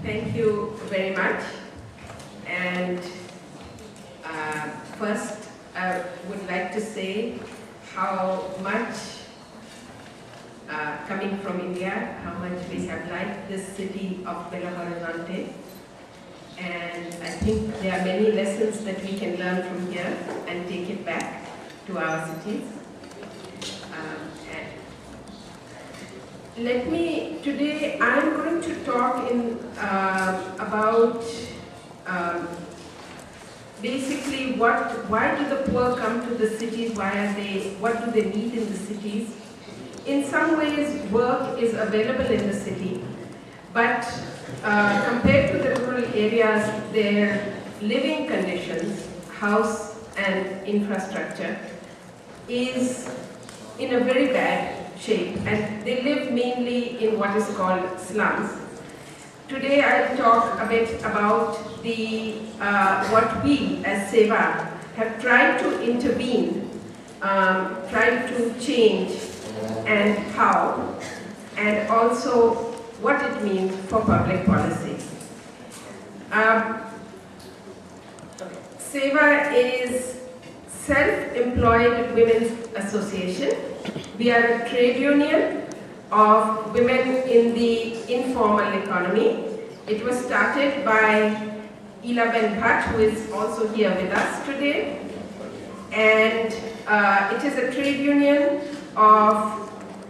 Thank you very much. And first, I would like to say how much, coming from India, how much we have liked this city of Belo Horizonte. And I think there are many lessons that we can learn from here and take it back to our cities. Today I'm going to talk about basically why do the poor come to the cities, what do they need in the cities. In some ways work is available in the city, but compared to the rural areas, their living conditions, house and infrastructure is in a very bad shape, and they live mainly in what is called slums. Today I'll talk a bit about what we as SEWA have tried to intervene, tried to change, and how, and also what it means for public policy. SEWA is Self-Employed Women's Association. We are a trade union of women in the informal economy. It was started by Ila Ben Bhatt, who is also here with us today. And it is a trade union of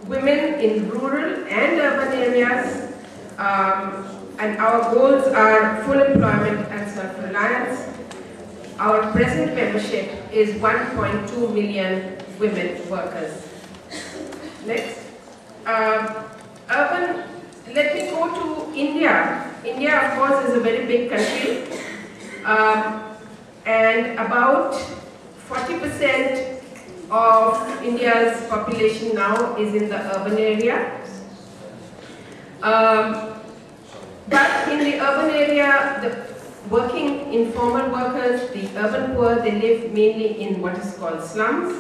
women in rural and urban areas. And our goals are full employment and self-reliance. Our present membership is 1.2 million women workers. Next. Let me go to India. India, of course, is a very big country. And about 40% of India's population now is in the urban area. But in the urban area, the working informal workers, the urban poor, they live mainly in what is called slums.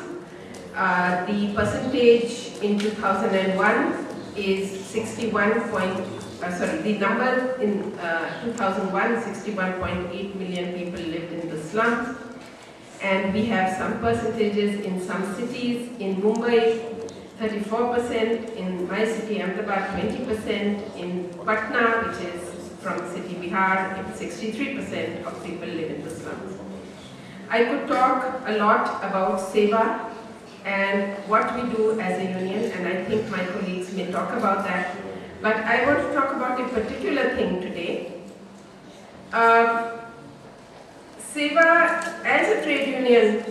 The percentage in 2001 is 61. The number in 2001, 61.8 million people lived in the slums. And we have some percentages in some cities. In Mumbai, 34%. In my city, Ahmedabad, 20%. In Patna, which is from city Bihar, 63% of people live in the slums. I could talk a lot about SEWA and what we do as a union, and I think my colleagues may talk about that. But I want to talk about a particular thing today. SEWA, as a trade union,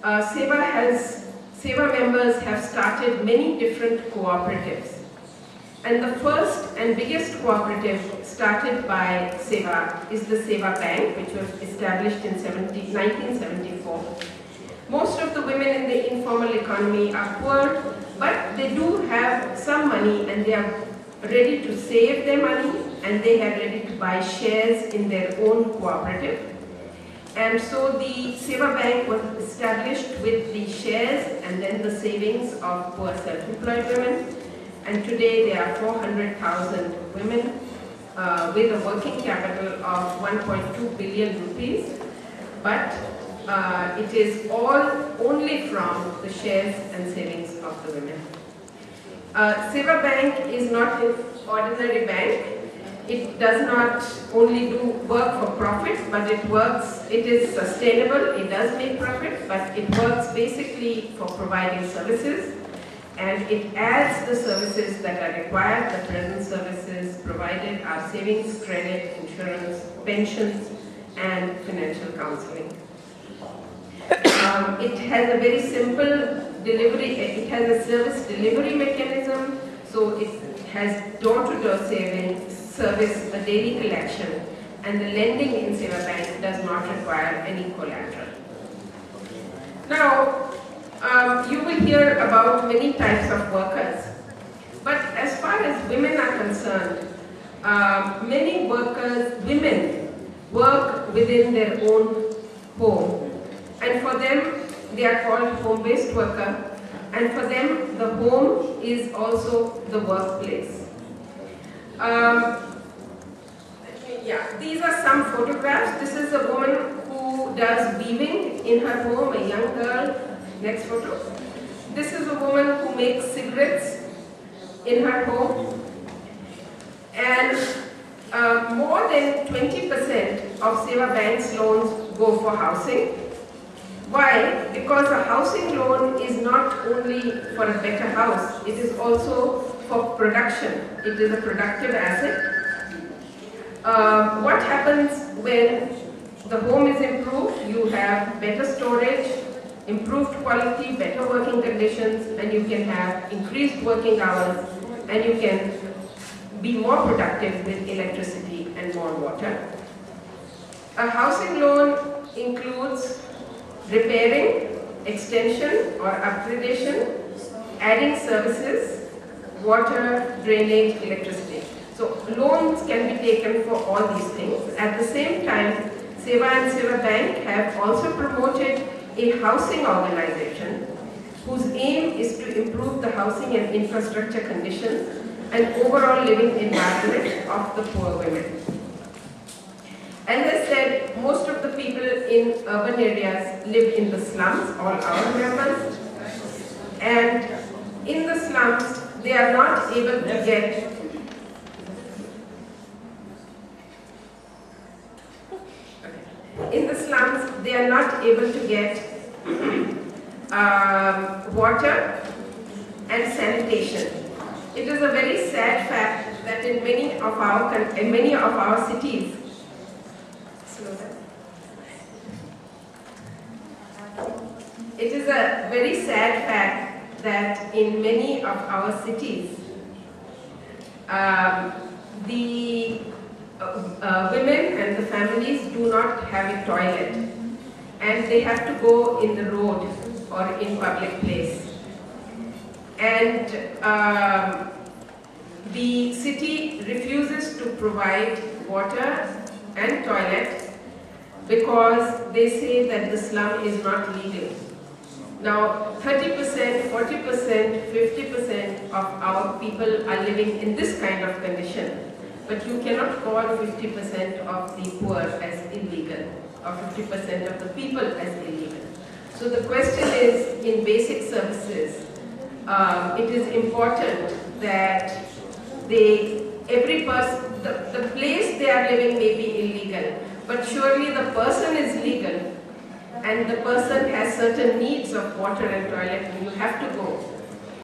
SEWA members have started many different cooperatives. And the first and biggest cooperative started by SEWA is the SEWA Bank, which was established in 1974. Most of the women in the informal economy are poor, but they do have some money and they are ready to save their money, and they are ready to buy shares in their own cooperative. And so the SEWA Bank was established with the shares and then the savings of poor self-employed women. And today there are 400,000 women with a working capital of 1.2 billion rupees. But it is all only from the shares and savings of the women. SEWA Bank is not an ordinary bank. It does not only do work for profit, but it is sustainable, it does make profit, but it works basically for providing services, and it adds the services that are required. The present services provided are savings, credit, insurance, pensions, and financial counseling. It has a very simple delivery, it has a service delivery mechanism, so it has door-to-door service, a daily collection, and the lending in SEWA Bank does not require any collateral. Now, you will hear about many types of workers, but as far as women are concerned, many women work within their own home. And for them, they are called home-based worker. And for them, the home is also the workplace. Yeah, these are some photographs. This is a woman who does weaving in her home, a young girl. Next photo. This is a woman who makes cigarettes in her home. And more than 20% of SEWA Bank's loans go for housing. Why? Because a housing loan is not only for a better house, it is also for production. It is a productive asset. What happens when the home is improved? You have better storage, improved quality, better working conditions, and you can have increased working hours, and you can be more productive with electricity and more water. A housing loan includes repairing, extension or upgradation, adding services, water, drainage, electricity. So loans can be taken for all these things. At the same time, SEWA and SEWA Bank have also promoted a housing organization whose aim is to improve the housing and infrastructure conditions and overall living environment of the poor women. As I said, most of the people in urban areas live in the slums, all our members, and in the slums they are not able to get water and sanitation. It is a very sad fact that in many of our cities, it is a very sad fact that in many of our cities, the women and the families do not have a toilet, and they have to go in the road or in public place. And the city refuses to provide water and toilet because they say that the slum is not legal. Now 30%, 40%, 50% of our people are living in this kind of condition, but you cannot call 50% of the poor as illegal or 50% of the people as illegal. So the question is, in basic services, it is important that every person, the place they are living may be illegal, but surely the person is legal and the person has certain needs of water and toilet, and you have to go.